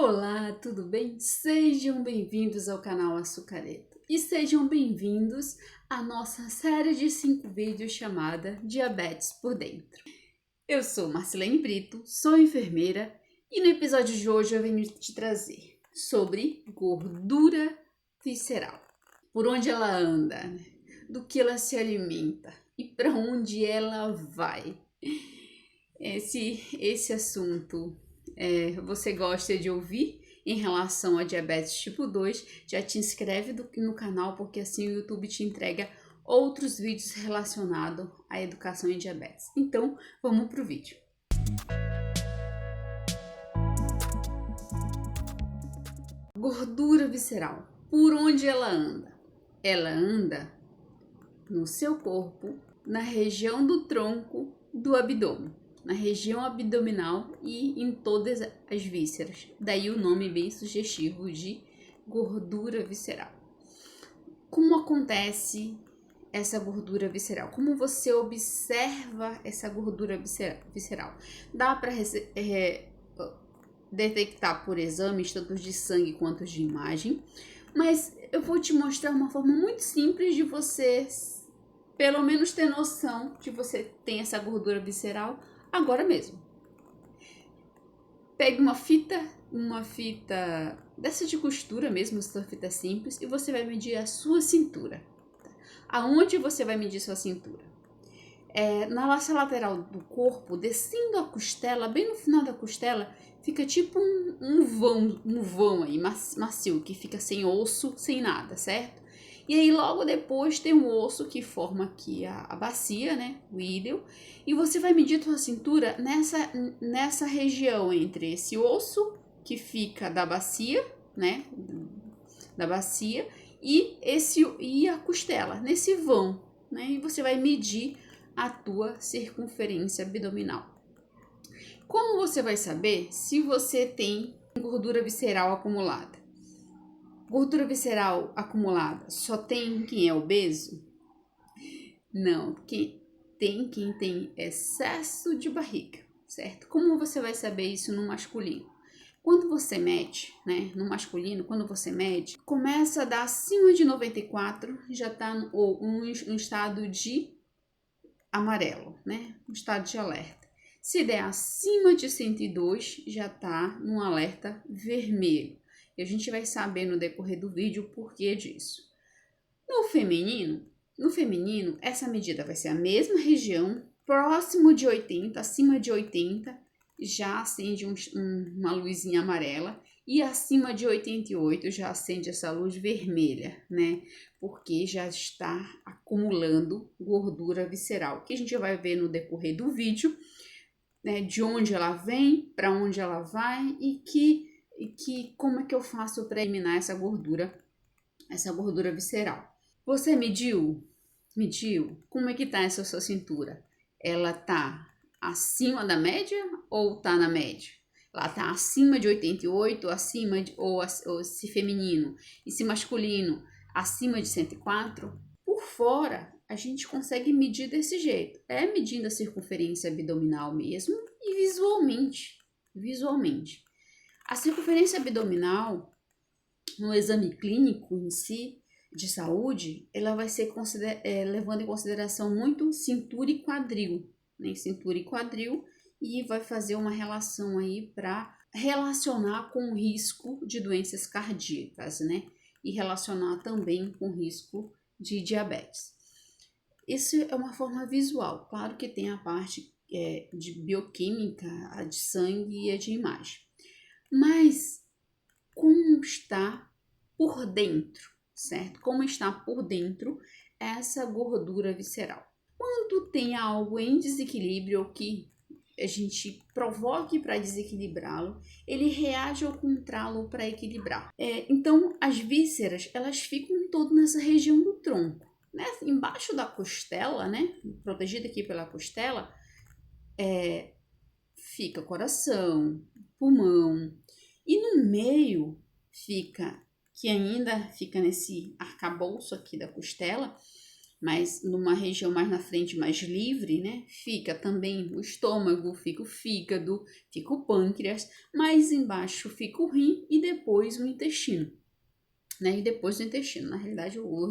Olá, tudo bem? Sejam bem-vindos ao canal Açucareto e sejam bem-vindos à nossa série de 5 vídeos chamada Diabetes por Dentro. Eu sou Marcelene Brito, sou enfermeira e no episódio de hoje eu venho te trazer sobre gordura visceral. Por onde ela anda, né? Do que ela se alimenta e para onde ela vai. Esse assunto você gosta de ouvir em relação a diabetes tipo 2, já te inscreve no canal, porque assim o YouTube te entrega outros vídeos relacionados à educação em diabetes. Então, vamos pro vídeo. Gordura visceral. Por onde ela anda? Ela anda no seu corpo, na região do tronco, do abdômen, na região abdominal e em todas as vísceras. Daí o nome bem sugestivo de gordura visceral. Como acontece essa gordura visceral? Como você observa essa gordura visceral? Dá para detectar por exames, tanto de sangue quanto de imagem, mas eu vou te mostrar uma forma muito simples de você pelo menos ter noção de você tem essa gordura visceral agora mesmo. Pegue uma fita dessa de costura mesmo, essa fita simples, e você vai medir a sua cintura. Aonde você vai medir sua cintura? Na laça lateral do corpo, descendo a costela, bem no final da costela, fica tipo um vão aí, macio, que fica sem osso, sem nada, certo? E aí logo depois tem um osso que forma aqui a bacia, né, o íleo, e você vai medir a sua cintura nessa região entre esse osso que fica da bacia, né, da bacia, e a costela, nesse vão, né, e você vai medir a tua circunferência abdominal. Como você vai saber se você tem gordura visceral acumulada? Gordura visceral acumulada só tem quem é obeso? Não, quem tem excesso de barriga, certo? Como você vai saber isso no masculino? Quando você mede, né, no masculino, quando você mede, começa a dar acima de 94, já está um estado de amarelo, né, um estado de alerta. Se der acima de 102, já está num alerta vermelho. E a gente vai saber no decorrer do vídeo o porquê disso. No feminino, essa medida vai ser a mesma região, próximo de 80, acima de 80, já acende uma luzinha amarela, e acima de 88 já acende essa luz vermelha, né? Porque já está acumulando gordura visceral, que a gente vai ver no decorrer do vídeo, né, de onde ela vem, para onde ela vai e como é que eu faço para eliminar essa gordura visceral. Você mediu? Como é que tá essa sua cintura? Ela tá acima da média ou tá na média? Ela tá acima de 88, ou se feminino, e se masculino, acima de 104? Por fora, a gente consegue medir desse jeito. Medindo a circunferência abdominal mesmo e visualmente. A circunferência abdominal, no exame clínico em si, de saúde, ela vai ser levando em consideração muito cintura e quadril, né? Cintura e quadril, e vai fazer uma relação aí para relacionar com o risco de doenças cardíacas, né? E relacionar também com o risco de diabetes. Isso é uma forma visual. Claro que tem a parte de bioquímica, a de sangue e a de imagem. Mas como está por dentro, certo? Como está por dentro essa gordura visceral? Quando tem algo em desequilíbrio ou que a gente provoque para desequilibrá-lo, ele reage ao contrário para equilibrar. Então, as vísceras, elas ficam todas nessa região do tronco, né? Embaixo da costela, né? Protegida aqui pela costela, fica coração, pulmão, e no meio que ainda fica nesse arcabouço aqui da costela, mas numa região mais na frente, mais livre, né? Fica também o estômago, fica o fígado, fica o pâncreas, mais embaixo fica o rim e depois o intestino, né? E depois do intestino, na realidade o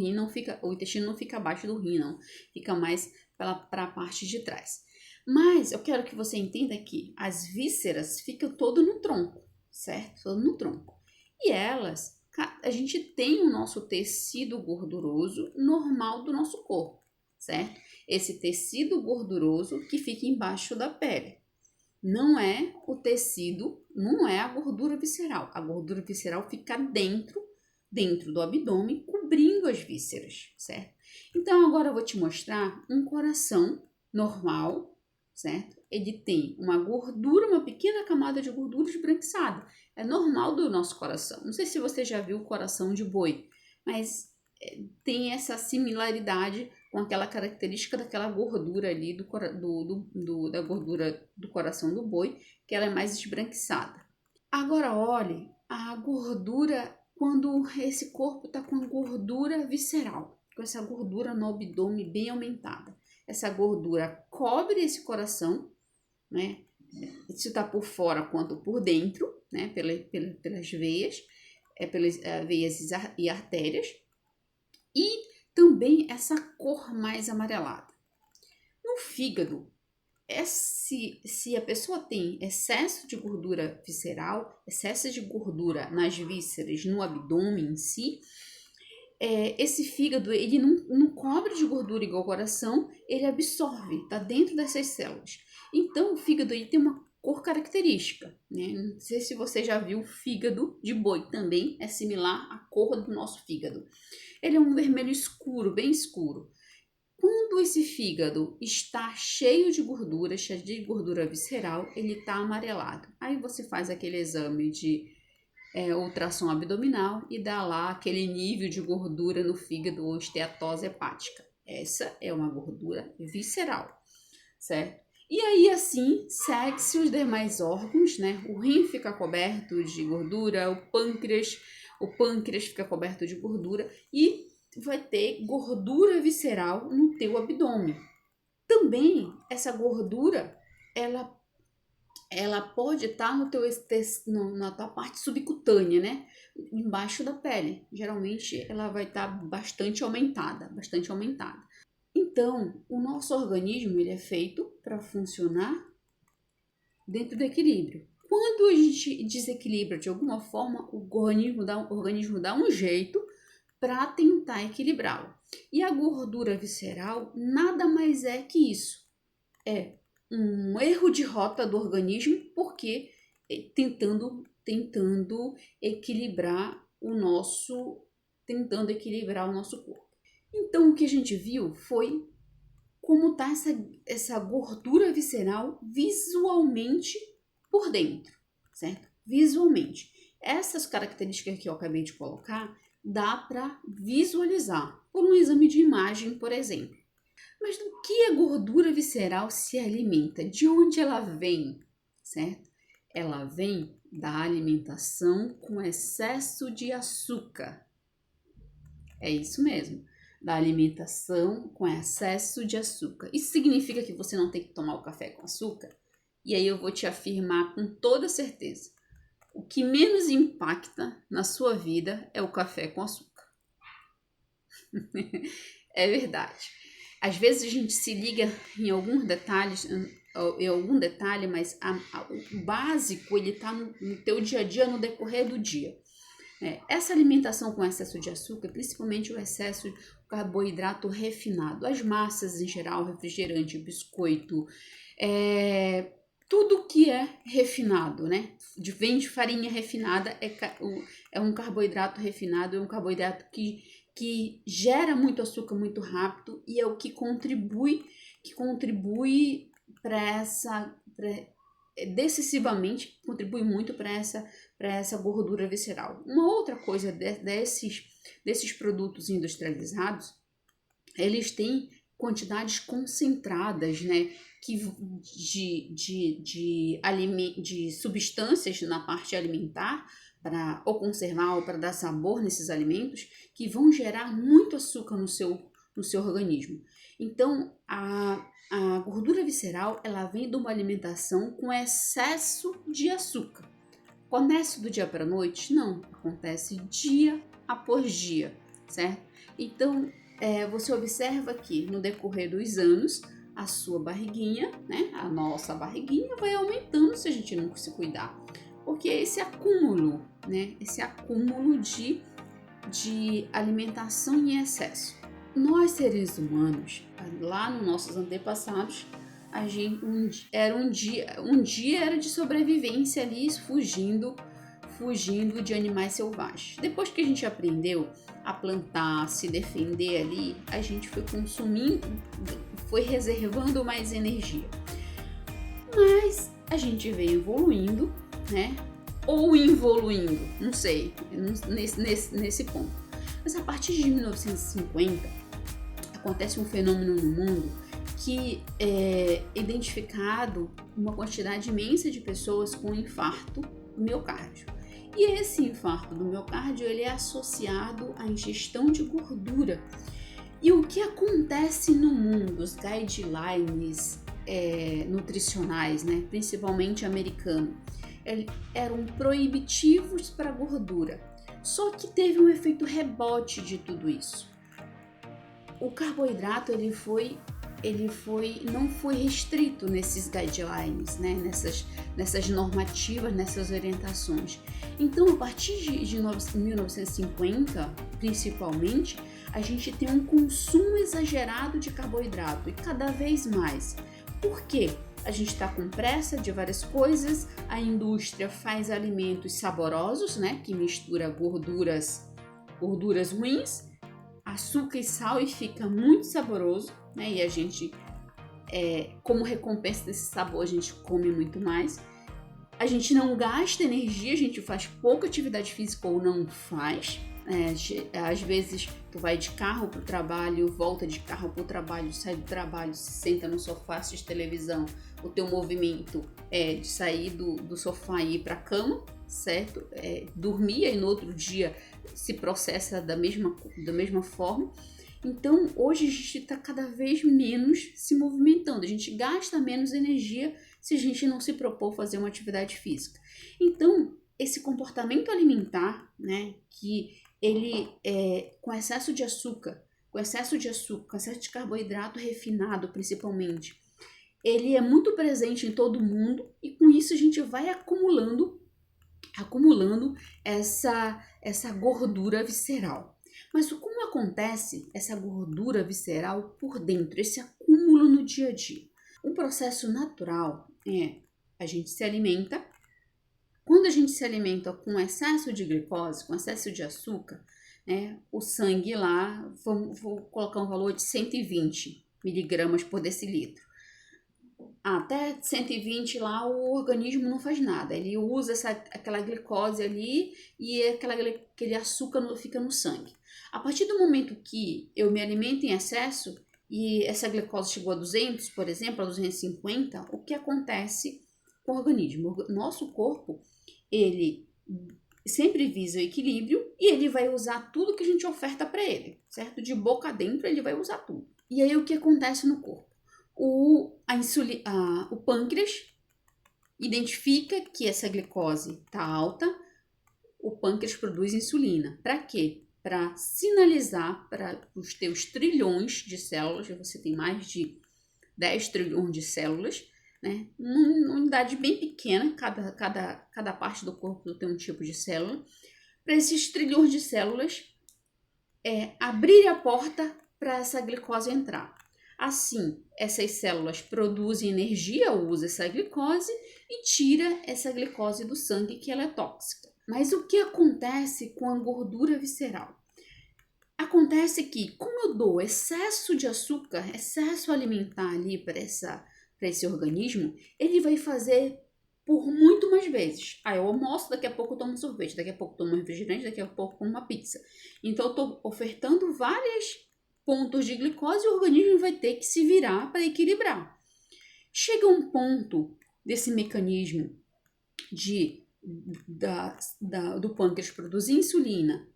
intestino não fica abaixo do rim, não, fica mais para a parte de trás. Mas eu quero que você entenda que as vísceras ficam todo no tronco, certo? Todo no tronco. E elas, a gente tem o nosso tecido gorduroso normal do nosso corpo, certo? Esse tecido gorduroso que fica embaixo da pele. Não é o tecido, não é a gordura visceral. A gordura visceral fica dentro do abdômen, cobrindo as vísceras, certo? Então agora eu vou te mostrar um coração normal, certo? Ele tem uma gordura, uma pequena camada de gordura esbranquiçada. É normal do nosso coração. Não sei se você já viu o coração de boi, mas tem essa similaridade com aquela característica daquela gordura ali da gordura do coração do boi, que ela é mais esbranquiçada. Agora olhe a gordura quando esse corpo está com gordura visceral, com essa gordura no abdômen bem aumentada. Essa gordura cobre esse coração, né? Isso está por fora quanto por dentro, né? Pelas veias, pelas veias e artérias. E também essa cor mais amarelada. No fígado, se a pessoa tem excesso de gordura visceral, excesso de gordura nas vísceras, no abdômen em si, esse fígado ele não cobre de gordura igual ao coração, ele absorve, está dentro dessas células. Então o fígado ele tem uma cor característica, né? Não sei se você já viu o fígado de boi, também é similar à cor do nosso fígado. Ele é um vermelho escuro, bem escuro. Quando esse fígado está cheio de gordura visceral, ele está amarelado. Aí você faz aquele exame de ultrassom abdominal e dá lá aquele nível de gordura no fígado ou esteatose hepática. Essa é uma gordura visceral, certo? E aí assim segue-se os demais órgãos, né? O rim fica coberto de gordura, o pâncreas fica coberto de gordura e vai ter gordura visceral no teu abdômen. Também essa gordura, ela pode estar na tua parte subcutânea, né? Embaixo da pele. Geralmente ela vai estar bastante aumentada. Então, o nosso organismo ele é feito para funcionar dentro do equilíbrio. Quando a gente desequilibra de alguma forma, o organismo dá um jeito para tentar equilibrá-lo. E a gordura visceral nada mais é que isso. É um erro de rota do organismo, porque tentando equilibrar o nosso corpo. Então o que a gente viu foi como está essa gordura visceral visualmente por dentro, certo? Visualmente. Essas características que eu acabei de colocar, dá para visualizar por um exame de imagem, por exemplo. Mas do que a gordura visceral se alimenta? De onde ela vem, certo? Ela vem da alimentação com excesso de açúcar. É isso mesmo, da alimentação com excesso de açúcar. Isso significa que você não tem que tomar o café com açúcar? E aí eu vou te afirmar com toda certeza. O que menos impacta na sua vida é o café com açúcar. É verdade. Às vezes a gente se liga em algum detalhe, mas o básico ele está no teu dia a dia, no decorrer do dia. Essa alimentação com excesso de açúcar, principalmente o excesso de carboidrato refinado, as massas em geral, refrigerante, biscoito, tudo que é refinado, né? Vem de farinha refinada, é um carboidrato refinado, é um carboidrato que gera muito açúcar muito rápido e é o que contribui para decisivamente contribui muito para essa gordura visceral. Uma outra coisa desses produtos industrializados, eles têm quantidades concentradas, né, de substâncias na parte alimentar ou conservar ou para dar sabor nesses alimentos que vão gerar muito açúcar no seu no seu organismo. Então, a gordura visceral, ela vem de uma alimentação com excesso de açúcar. Acontece do dia para a noite? Não, acontece dia após dia, certo? Então, você observa que no decorrer dos anos, a sua barriguinha, né, a nossa barriguinha vai aumentando se a gente não se cuidar. Porque esse acúmulo, né, esse acúmulo de alimentação em excesso. Nós, seres humanos, lá nos nossos antepassados, um dia era de sobrevivência ali, fugindo de animais selvagens. Depois que a gente aprendeu a plantar, se defender ali, a gente foi consumindo, foi reservando mais energia. Mas a gente veio evoluindo, né? Ou involuindo, não sei, nesse ponto. Mas a partir de 1950, acontece um fenômeno no mundo que é identificado uma quantidade imensa de pessoas com infarto do miocárdio. E esse infarto do miocárdio, ele é associado à ingestão de gordura. E o que acontece no mundo, os guidelines nutricionais, né, principalmente americano, eram proibitivos para gordura. Só que teve um efeito rebote de tudo isso. O carboidrato não foi restrito nesses guidelines, né? nessas normativas, nessas orientações. Então, a partir de 1950, principalmente, a gente tem um consumo exagerado de carboidrato e cada vez mais. Por quê? A gente está com pressa de várias coisas, a indústria faz alimentos saborosos, né? Que mistura gorduras ruins, açúcar e sal, e fica muito saboroso, né? E a gente, como recompensa desse sabor, a gente come muito mais. A gente não gasta energia, a gente faz pouca atividade física ou não faz. Às vezes tu vai de carro pro trabalho, volta de carro pro trabalho, sai do trabalho, se senta no sofá, assiste televisão. O teu movimento é de sair do sofá e ir pra cama, certo? Dormir e no outro dia se processa da mesma forma. Então, hoje a gente está cada vez menos se movimentando, a gente gasta menos energia se a gente não se propor fazer uma atividade física. Então, esse comportamento alimentar, né, que ele com excesso de açúcar, com excesso de carboidrato refinado principalmente, ele é muito presente em todo mundo e com isso a gente vai acumulando essa gordura visceral. Mas como acontece essa gordura visceral por dentro, esse acúmulo no dia a dia? Um processo natural a gente se alimenta. Quando a gente se alimenta com excesso de glicose, com excesso de açúcar, né, o sangue lá, vou colocar um valor de 120 miligramas por decilitro. Até 120 lá o organismo não faz nada, ele usa aquela glicose ali e aquele açúcar fica no sangue. A partir do momento que eu me alimento em excesso e essa glicose chegou a 200, por exemplo, a 250, o que acontece com o organismo? O nosso corpo, ele sempre visa o equilíbrio e ele vai usar tudo que a gente oferta para ele, certo? De boca dentro ele vai usar tudo. E aí o que acontece no corpo? O pâncreas identifica que essa glicose está alta, o pâncreas produz insulina. Para quê? Para sinalizar para os teus trilhões de células, você tem mais de 10 trilhões de células, né? Uma unidade bem pequena, cada parte do corpo tem um tipo de célula. Para esses trilhões de células abrir a porta para essa glicose entrar. Assim, essas células produzem energia, usam essa glicose e tira essa glicose do sangue, que ela é tóxica. Mas o que acontece com a gordura visceral? Acontece que, como eu dou excesso de açúcar, excesso alimentar ali para esse organismo, ele vai fazer por muito mais vezes. Eu almoço, daqui a pouco eu tomo sorvete, daqui a pouco eu tomo refrigerante, daqui a pouco eu como uma pizza. Então eu estou ofertando vários pontos de glicose e o organismo vai ter que se virar para equilibrar. Chega um ponto desse mecanismo do pâncreas produzir insulina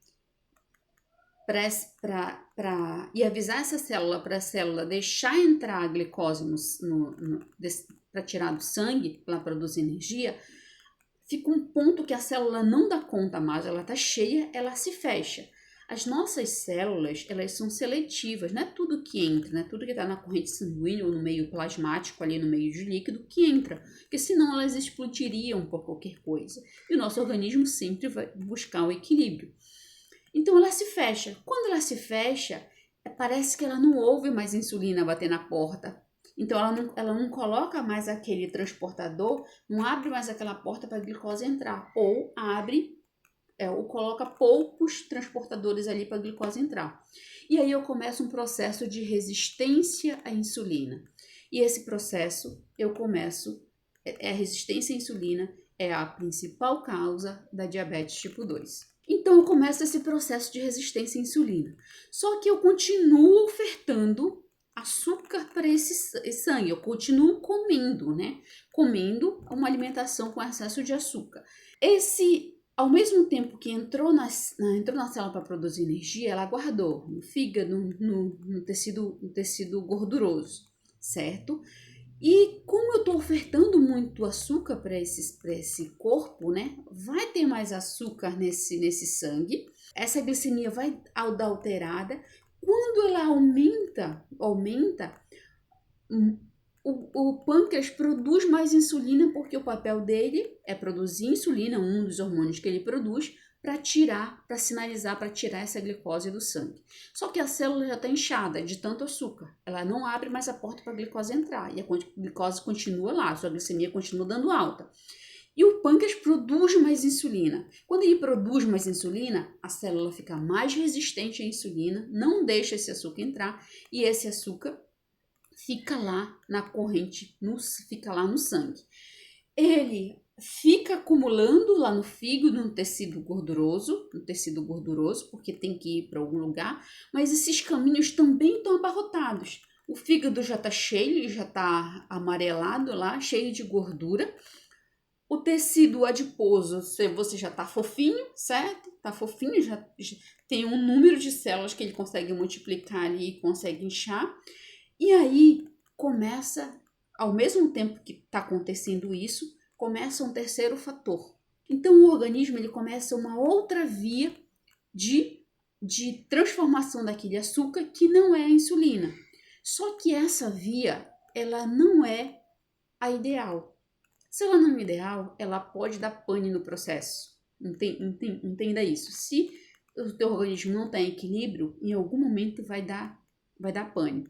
e avisar essa célula para a célula deixar entrar a glicose para tirar do sangue, para produzir energia, fica um ponto que a célula não dá conta mais, ela está cheia, ela se fecha. As nossas células, elas são seletivas, não é tudo que entra, não é tudo que está na corrente sanguínea ou no meio plasmático, ali no meio de líquido, que entra, porque senão elas explodiriam por qualquer coisa. E o nosso organismo sempre vai buscar o equilíbrio. Então ela se fecha. Quando ela se fecha, parece que ela não ouve mais insulina bater na porta. Então ela não coloca mais aquele transportador, não abre mais aquela porta para a glicose entrar, ou abre ou coloca poucos transportadores ali para a glicose entrar. E aí eu começo um processo de resistência à insulina. E esse processo a resistência à insulina é a principal causa da diabetes tipo 2. Então eu começo esse processo de resistência à insulina. Só que eu continuo ofertando açúcar para esse sangue, eu continuo comendo, né? Comendo uma alimentação com excesso de açúcar. Ao mesmo tempo que entrou na célula para produzir energia, ela guardou no fígado, no tecido gorduroso, certo? E como eu estou ofertando muito açúcar para esse corpo, né? Vai ter mais açúcar nesse sangue, essa glicemia vai dar alterada. Quando ela aumenta, o pâncreas produz mais insulina porque o papel dele é produzir insulina, um dos hormônios que ele produz, para sinalizar, para tirar essa glicose do sangue. Só que a célula já está inchada de tanto açúcar. Ela não abre mais a porta para a glicose entrar. E a glicose continua lá, a sua glicemia continua dando alta. E o pâncreas produz mais insulina. Quando ele produz mais insulina, a célula fica mais resistente à insulina, não deixa esse açúcar entrar, e esse açúcar fica lá na corrente, fica lá no sangue. Ele fica acumulando lá no fígado, no tecido gorduroso, porque tem que ir para algum lugar, mas esses caminhos também estão abarrotados. O fígado já está cheio, já está amarelado lá, cheio de gordura. O tecido adiposo, você já está fofinho, certo? Está fofinho, já tem um número de células que ele consegue multiplicar ali e consegue inchar. E aí começa, ao mesmo tempo que está acontecendo isso, começa um terceiro fator. Então o organismo ele começa uma outra via de transformação daquele açúcar que não é a insulina. Só que essa via, ela não é a ideal. Se ela não é ideal, ela pode dar pane no processo. Entenda isso. Se o teu organismo não está em equilíbrio, em algum momento vai dar pane.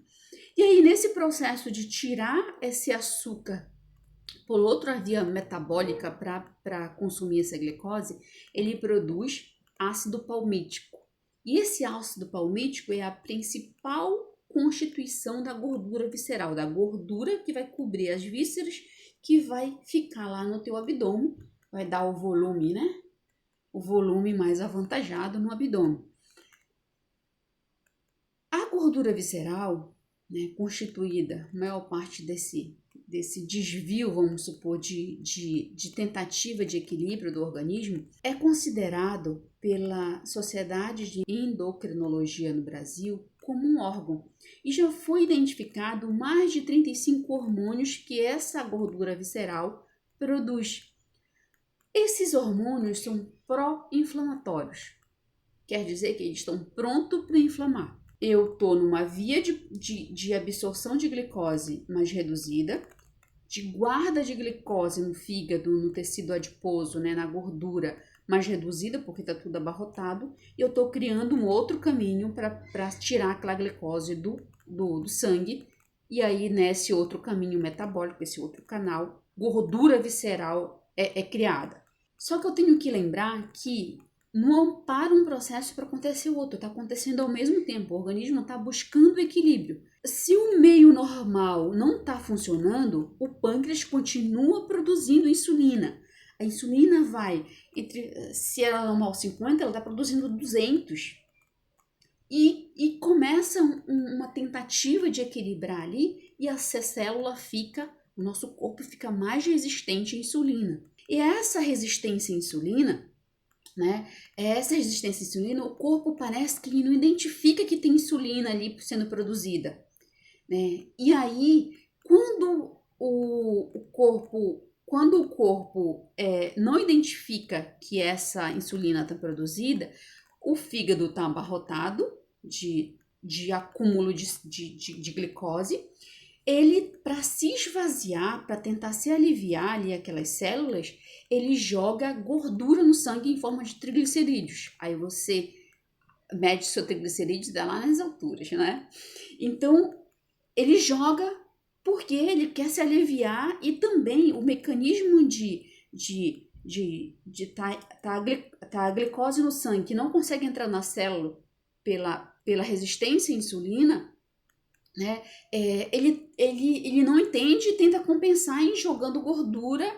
E aí, nesse processo de tirar esse açúcar por outra via metabólica para consumir essa glicose, ele produz ácido palmítico. E esse ácido palmítico é a principal constituição da gordura visceral, da gordura que vai cobrir as vísceras, que vai ficar lá no teu abdômen, vai dar o volume, né? O volume mais avantajado no abdômen. A gordura visceral, né, constituída, a maior parte desse desvio, vamos supor, de tentativa de equilíbrio do organismo, é considerado pela Sociedade de Endocrinologia no Brasil como um órgão. E já foi identificado mais de 35 hormônios que essa gordura visceral produz. Esses hormônios são pró-inflamatórios. Quer dizer que eles estão prontos para inflamar. Eu estou numa via de absorção de glicose mais reduzida, de guarda de glicose no fígado, no tecido adiposo, né, na gordura mais reduzida, porque está tudo abarrotado, e eu estou criando um outro caminho para tirar aquela glicose do sangue, e aí nesse outro caminho metabólico, esse outro canal, gordura visceral é criada. Só que eu tenho que lembrar que não para um processo para acontecer outro, está acontecendo ao mesmo tempo, o organismo está buscando equilíbrio. Se o meio normal não está funcionando, o pâncreas continua produzindo insulina. A insulina vai, se ela é normal 50, ela está produzindo 200. E começa uma tentativa de equilibrar ali e a célula o nosso corpo fica mais resistente à insulina. E essa resistência à insulina né? Essa resistência à insulina, o corpo parece que ele não identifica que tem insulina ali sendo produzida, né? E aí, quando o corpo não identifica que essa insulina está produzida, o fígado está abarrotado de acúmulo de glicose. Ele, para se esvaziar, para tentar se aliviar ali aquelas células, ele joga gordura no sangue em forma de triglicerídeos. Aí você mede seu triglicerídeos dá lá nas alturas, né? Então, ele joga porque ele quer se aliviar e também o mecanismo de a glicose no sangue que não consegue entrar na célula pela resistência à insulina, né? Ele não entende e tenta compensar em jogando gordura,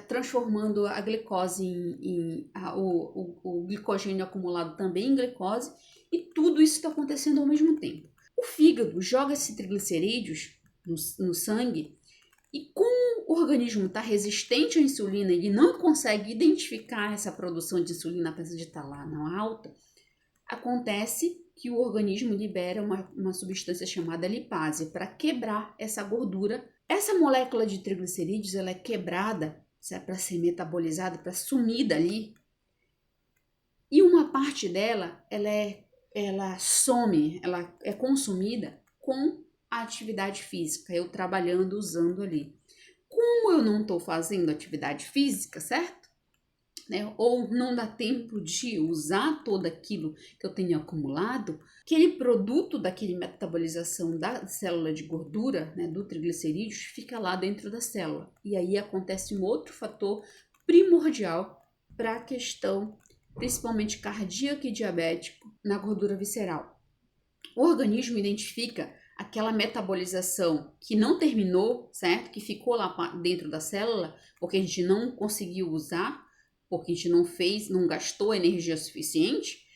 transformando a glicose o glicogênio acumulado também em glicose, e tudo isso está acontecendo ao mesmo tempo. O fígado joga esses triglicerídeos no sangue, e como o organismo está resistente à insulina, ele não consegue identificar essa produção de insulina, apesar de estar lá na alta, acontece que o organismo libera uma substância chamada lipase para quebrar essa gordura. Essa molécula de triglicerídeos ela é quebrada para ser metabolizada, para sumir dali. E uma parte dela ela some, ela é consumida com a atividade física, eu trabalhando, usando ali. Como eu não estou fazendo atividade física, certo? Né? Ou não dá tempo de usar todo aquilo que eu tenho acumulado, aquele produto daquele metabolização da célula de gordura, né, do triglicerídeos, fica lá dentro da célula. E aí acontece um outro fator primordial para a questão, principalmente cardíaca e diabético, na gordura visceral. O organismo identifica aquela metabolização que não terminou, certo? Que ficou lá dentro da célula, porque a gente não conseguiu usar, porque a gente não gastou energia suficiente,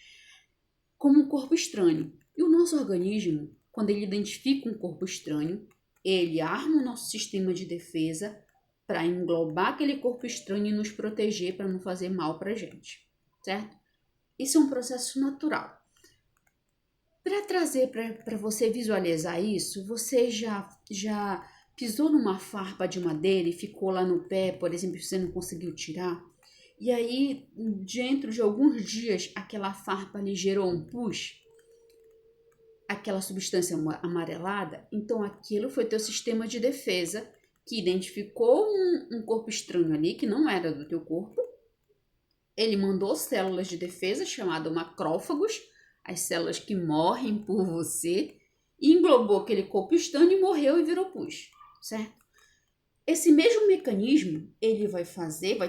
como um corpo estranho. E o nosso organismo, quando ele identifica um corpo estranho, ele arma o nosso sistema de defesa para englobar aquele corpo estranho e nos proteger para não fazer mal para a gente, certo? Isso é um processo natural. Para trazer para você visualizar isso, você já pisou numa farpa de madeira e ficou lá no pé, por exemplo, você não conseguiu tirar? E aí, dentro de alguns dias, aquela farpa ali gerou um pus, aquela substância amarelada. Então, aquilo foi teu sistema de defesa que identificou um corpo estranho ali, que não era do teu corpo. Ele mandou células de defesa, chamadas macrófagos, as células que morrem por você, e englobou aquele corpo estranho e morreu e virou pus, certo? Esse mesmo mecanismo ele vai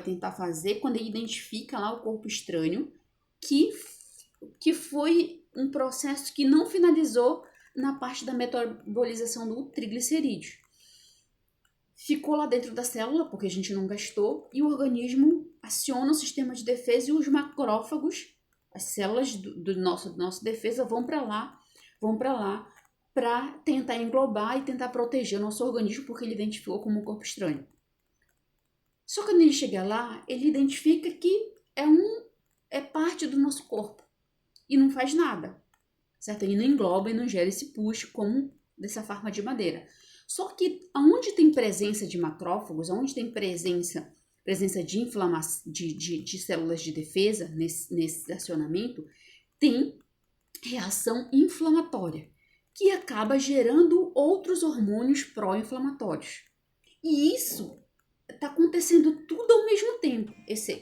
tentar fazer quando ele identifica lá o corpo estranho, que foi um processo que não finalizou na parte da metabolização do triglicerídeo. Ficou lá dentro da célula, porque a gente não gastou, e o organismo aciona o sistema de defesa e os macrófagos, as células da nossa defesa, vão para lá para tentar englobar e tentar proteger o nosso organismo, porque ele identificou como um corpo estranho. Só que quando ele chega lá, ele identifica que é parte do nosso corpo e não faz nada, certo? Ele não engloba e não gera esse push como dessa farpa de madeira. Só que onde tem presença de macrófagos, onde tem presença de inflamação, de células de defesa nesse acionamento, tem reação inflamatória, que acaba gerando outros hormônios pró-inflamatórios. E isso está acontecendo tudo ao mesmo tempo.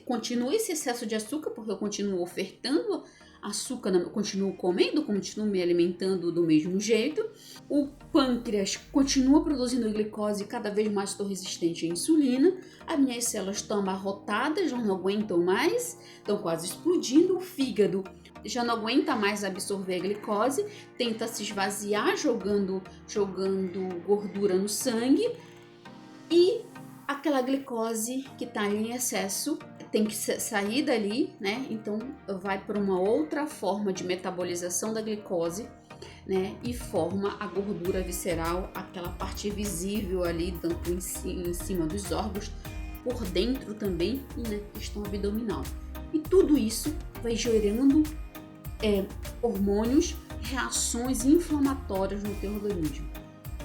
Continua esse excesso de açúcar, porque eu continuo ofertando açúcar, eu continuo comendo, continuo me alimentando do mesmo jeito. O pâncreas continua produzindo glicose e cada vez mais estou resistente à insulina. As minhas células estão abarrotadas, já não aguentam mais, estão quase explodindo. O fígado já não aguenta mais absorver a glicose, tenta se esvaziar jogando gordura no sangue, e aquela glicose que está em excesso tem que sair dali, né? Então vai para uma outra forma de metabolização da glicose, né? E forma a gordura visceral, aquela parte visível ali, tanto em cima dos órgãos, por dentro também e na questão abdominal. E tudo isso vai gerando hormônios, reações inflamatórias no teu organismo.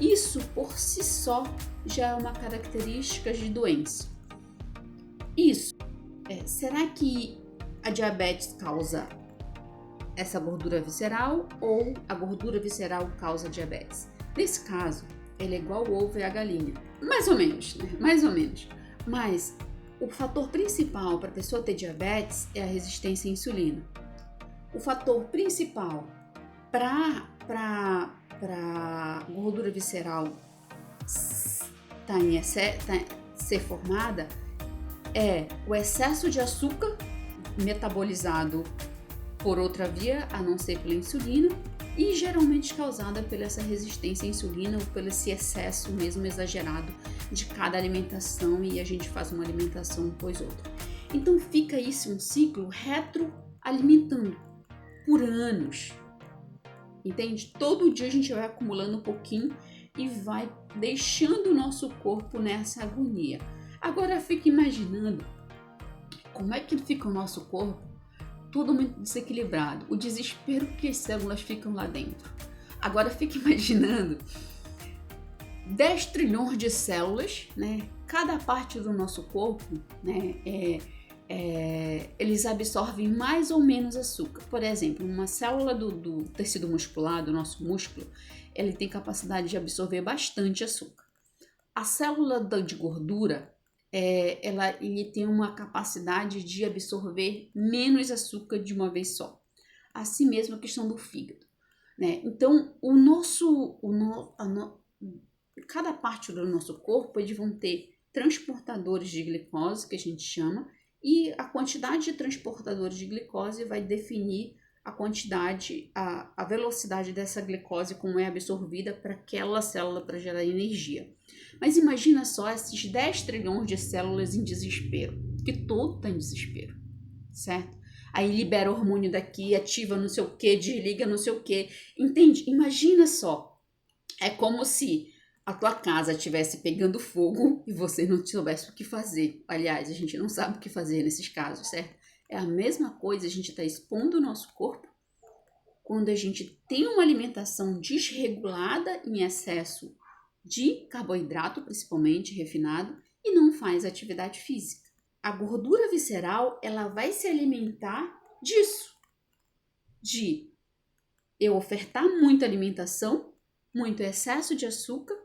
Isso por si só já é uma característica de doença. Será que a diabetes causa essa gordura visceral ou a gordura visceral causa diabetes? Nesse caso, ele é igual o ovo e a galinha. Mais ou menos, né? Mais ou menos. Mas o fator principal para a pessoa ter diabetes é a resistência à insulina. O fator principal para gordura visceral ser formada é o excesso de açúcar metabolizado por outra via, a não ser pela insulina, e geralmente causada pela essa resistência à insulina ou pelo esse excesso mesmo exagerado de cada alimentação, e a gente faz uma alimentação após outra. Então fica isso um ciclo retroalimentando por anos, entende? Todo dia a gente vai acumulando um pouquinho e vai deixando o nosso corpo nessa agonia. Agora fica imaginando como é que fica o nosso corpo todo muito desequilibrado, o desespero que as células ficam lá dentro. Agora fica imaginando 10 trilhões de células, né? Cada parte do nosso corpo, né? Eles absorvem mais ou menos açúcar. Por exemplo, uma célula do tecido muscular, do nosso músculo, ele tem capacidade de absorver bastante açúcar. A célula de gordura, ele tem uma capacidade de absorver menos açúcar de uma vez só. Assim mesmo a questão do fígado, né? Então, cada parte do nosso corpo, eles vão ter transportadores de glicose, que a gente chama, e a quantidade de transportadores de glicose vai definir a quantidade, a velocidade dessa glicose, como é absorvida para aquela célula para gerar energia. Mas imagina só esses 10 trilhões de células em desespero, que todo está em desespero, certo? Aí libera hormônio daqui, ativa não sei o que, desliga não sei o que, entende? Imagina só, é como se a tua casa estivesse pegando fogo e você não soubesse o que fazer. Aliás, a gente não sabe o que fazer nesses casos, certo? É a mesma coisa, a gente está expondo o nosso corpo quando a gente tem uma alimentação desregulada em excesso de carboidrato, principalmente refinado, e não faz atividade física. A gordura visceral, ela vai se alimentar disso, de eu ofertar muita alimentação, muito excesso de açúcar,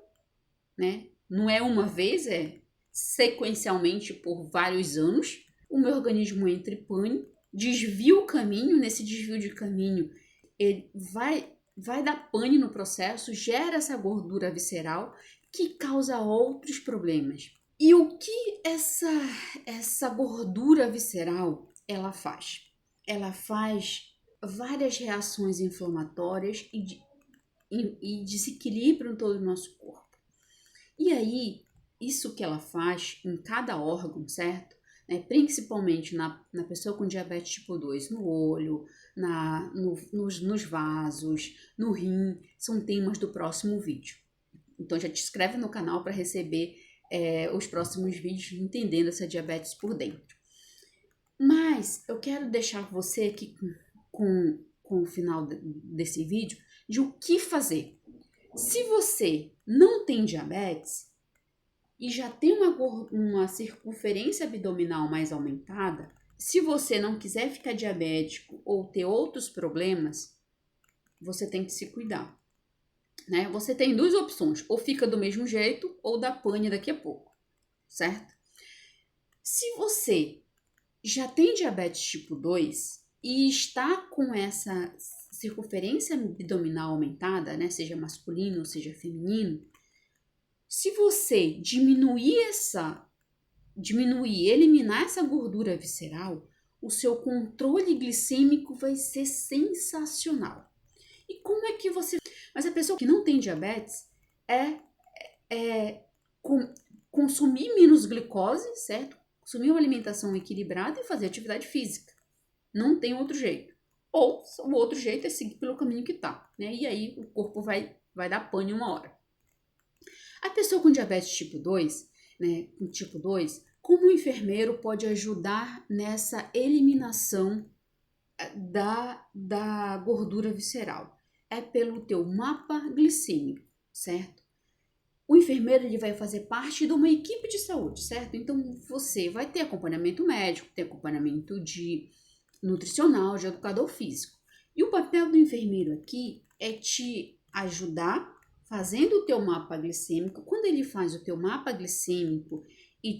né? Não é uma vez, é sequencialmente por vários anos. O meu organismo entra em pânico, desvia o caminho, nesse desvio de caminho, ele vai dar pane no processo, gera essa gordura visceral que causa outros problemas. E o que essa gordura visceral ela faz? Ela faz várias reações inflamatórias e desequilibram todo o nosso corpo. E aí, isso que ela faz em cada órgão, certo? Principalmente na pessoa com diabetes tipo 2, no olho, nos vasos, no rim, são temas do próximo vídeo. Então já te inscreve no canal para receber os próximos vídeos entendendo essa diabetes por dentro. Mas eu quero deixar você aqui com o final desse vídeo de o que fazer. Se você não tem diabetes e já tem uma circunferência abdominal mais aumentada, se você não quiser ficar diabético ou ter outros problemas, você tem que se cuidar, né? Você tem duas opções, ou fica do mesmo jeito ou dá pane daqui a pouco, certo? Se você já tem diabetes tipo 2 e está com essa circunferência abdominal aumentada, né, seja masculino ou seja feminino, se você eliminar essa gordura visceral, o seu controle glicêmico vai ser sensacional. E como é que você... Mas a pessoa que não tem diabetes consumir menos glicose, certo? Consumir uma alimentação equilibrada e fazer atividade física. Não tem outro jeito. Ou o outro jeito é seguir pelo caminho que tá, né? E aí o corpo vai dar pane uma hora. A pessoa com diabetes tipo 2, né, com tipo 2, Como o enfermeiro pode ajudar nessa eliminação da gordura visceral? É pelo teu mapa glicêmico, certo? O enfermeiro ele vai fazer parte de uma equipe de saúde, certo? Então você vai ter acompanhamento médico, ter acompanhamento de nutricional, de educador físico. E o papel do enfermeiro aqui é te ajudar fazendo o teu mapa glicêmico. Quando ele faz o teu mapa glicêmico e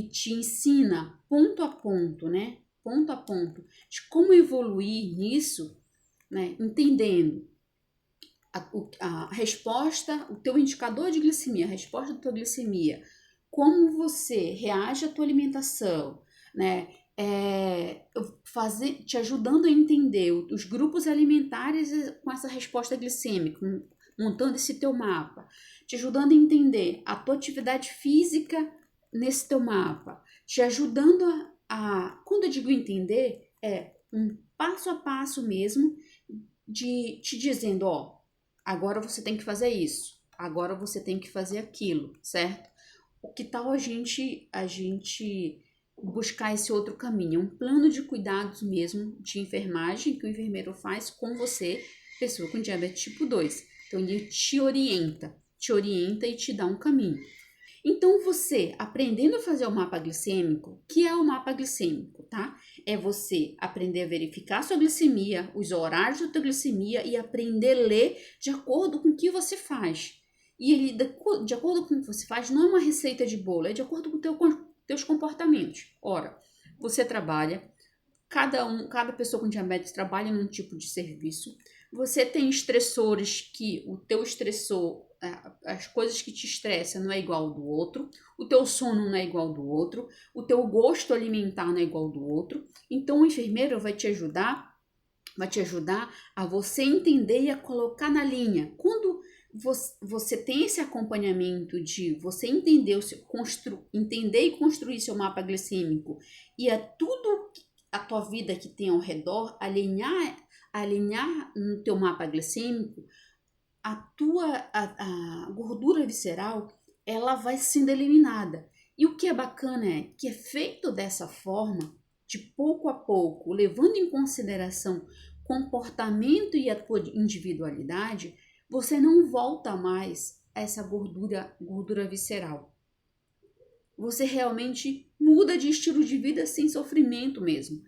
te ensina ponto a ponto, né? Ponto a ponto de como evoluir nisso, né? Entendendo a resposta, o teu indicador de glicemia, a resposta da tua glicemia, como você reage à tua alimentação, né? Te ajudando a entender os grupos alimentares com essa resposta glicêmica, montando esse teu mapa, te ajudando a entender a tua atividade física nesse teu mapa, te ajudando quando eu digo entender, é um passo a passo mesmo, de te dizendo, ó, agora você tem que fazer isso, agora você tem que fazer aquilo, certo? O que tal a gente buscar esse outro caminho? Um plano de cuidados mesmo de enfermagem que o enfermeiro faz com você, pessoa com diabetes tipo 2. Então ele te orienta e te dá um caminho. Então você aprendendo a fazer o mapa glicêmico, que é o mapa glicêmico, tá? É você aprender a verificar sua glicemia, os horários da tua glicemia e aprender a ler de acordo com o que você faz. E ele, de acordo com o que você faz, não é uma receita de bolo, é de acordo com teus comportamentos. Ora, você trabalha, cada pessoa com diabetes trabalha num tipo de serviço. Você tem estressores que o teu estressor, as coisas que te estressam não é igual ao do outro, o teu sono não é igual ao do outro, o teu gosto alimentar não é igual ao do outro. Então o enfermeiro vai te ajudar a você entender e a colocar na linha. Quando você tem esse acompanhamento de você entender e construir seu mapa glicêmico e tudo a tua vida que tem ao redor, alinhar no teu mapa glicêmico, a gordura visceral, ela vai sendo eliminada. E o que é bacana é que é feito dessa forma, de pouco a pouco, levando em consideração comportamento e a tua individualidade, você não volta mais a essa gordura visceral. Você realmente muda de estilo de vida sem sofrimento mesmo.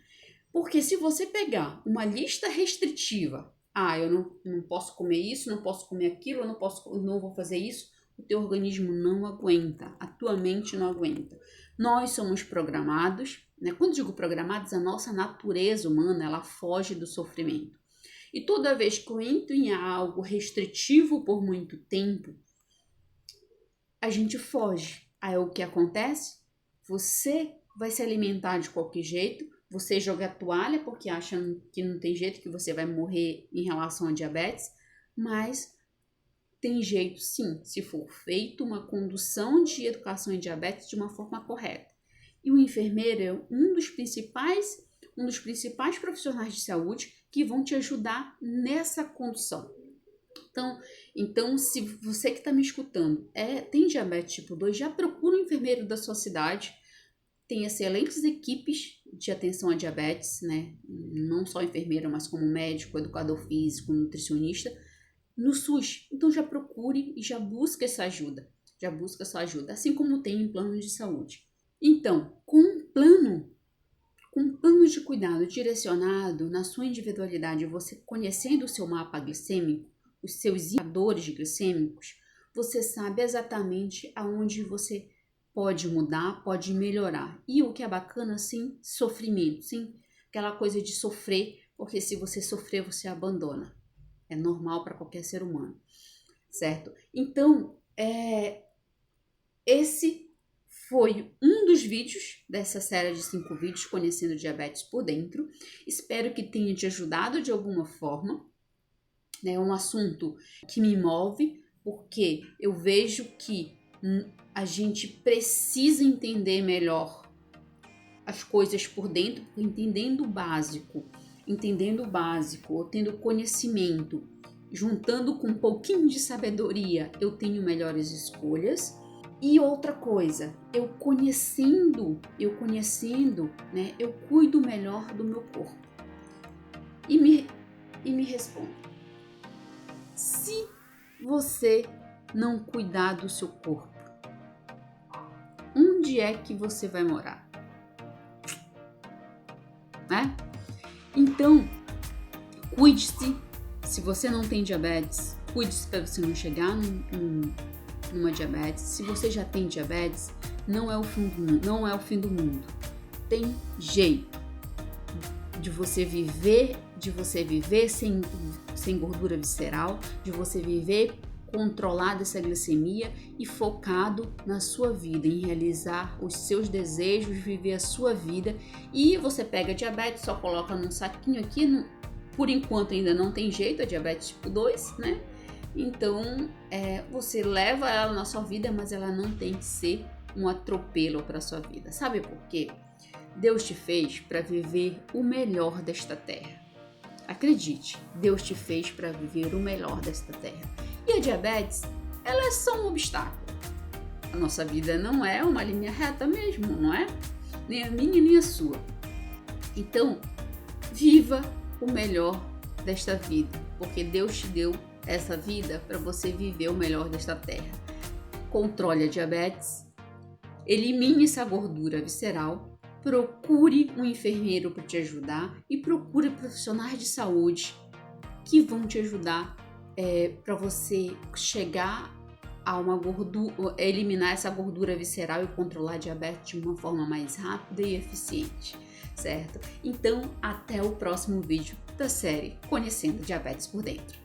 Porque se você pegar uma lista restritiva, eu não posso comer isso, não posso comer aquilo, eu não vou fazer isso, o teu organismo não aguenta, a tua mente não aguenta. Nós somos programados, né? Quando digo programados, a nossa natureza humana, ela foge do sofrimento. E toda vez que eu entro em algo restritivo por muito tempo, a gente foge. Aí o que acontece? Você vai se alimentar de qualquer jeito, você joga a toalha porque acha que não tem jeito, que você vai morrer em relação a diabetes, mas tem jeito sim, se for feito uma condução de educação em diabetes de uma forma correta. E o enfermeiro é um dos principais profissionais de saúde que vão te ajudar nessa condução. Então, se você que está me escutando tem diabetes tipo 2, já procura um enfermeiro da sua cidade. Tem excelentes equipes de atenção a diabetes, né? Não só enfermeira, mas como médico, educador físico, nutricionista, no SUS. Então já procure e já busque essa ajuda. Assim como tem em planos de saúde. Então, com um plano de cuidado direcionado na sua individualidade, você conhecendo o seu mapa glicêmico, os seus indicadores glicêmicos, você sabe exatamente aonde você pode mudar, pode melhorar. E o que é bacana, sim, sofrimento, sim, aquela coisa de sofrer, porque se você sofrer, você abandona. É normal para qualquer ser humano, certo? Então, esse foi um dos vídeos dessa série de 5 vídeos, Conhecendo Diabetes por Dentro. Espero que tenha te ajudado de alguma forma. É um assunto que me move, porque eu vejo que a gente precisa entender melhor as coisas por dentro, entendendo o básico, tendo conhecimento, juntando com um pouquinho de sabedoria, eu tenho melhores escolhas. E outra coisa, eu conhecendo, né, eu cuido melhor do meu corpo. E me responda, se você não cuidar do seu corpo, onde é que você vai morar? Né? Então, cuide-se. Se você não tem diabetes, cuide-se para você não chegar numa diabetes. Se você já tem diabetes, não é o fim do mundo, não é o fim do mundo. Tem jeito de você viver sem gordura visceral, de você viver controlado essa glicemia e focado na sua vida, em realizar os seus desejos, viver a sua vida. E você pega a diabetes, só coloca num saquinho aqui, por enquanto ainda não tem jeito, a diabetes tipo 2, né? Então, você leva ela na sua vida, mas ela não tem que ser um atropelo para sua vida. Sabe por quê? Deus te fez para viver o melhor desta terra. Acredite, Deus te fez para viver o melhor desta terra. E a diabetes, ela é só um obstáculo. A nossa vida não é uma linha reta mesmo, não é? Nem a minha, nem a sua. Então, viva o melhor desta vida, porque Deus te deu essa vida para você viver o melhor desta terra. Controle a diabetes, elimine essa gordura visceral, procure um enfermeiro para te ajudar e procure profissionais de saúde que vão te ajudar para você chegar a uma gordura, eliminar essa gordura visceral e controlar a diabetes de uma forma mais rápida e eficiente, certo? Então, até o próximo vídeo da série Conhecendo Diabetes por Dentro.